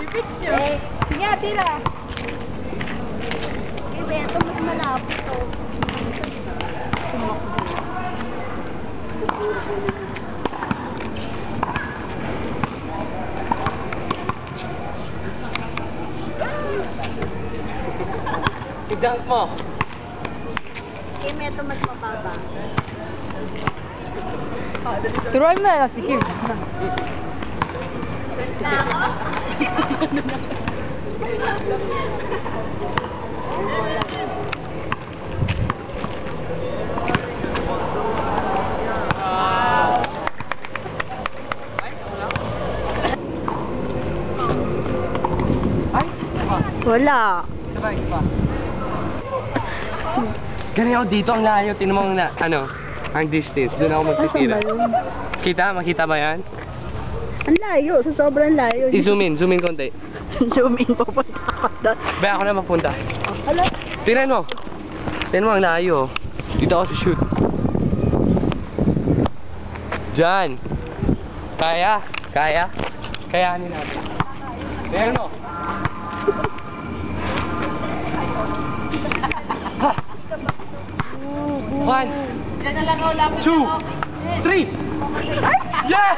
Sige, tira. Ito mas malapit to. I-dunk mo. Ito mas mababa. Turuan mo na, sige. Na ako? Wala. Isa pa. Galing ako dito, ang layo. Tinan mo na, ang distance. Doon ako magtitira. Kita? Makita ba yan? Ang layo, sa sobrang layo. I-zoom in konti. Zoom in, pupunta ka doon. Baya ako na mapunta. Hala. Tingnan mo. Tingnan mo ang layo. Dito ako shoot. Diyan. Kaya? Kayanin natin. Tingnan mo. Ha! 1, 2, 3. Yeah!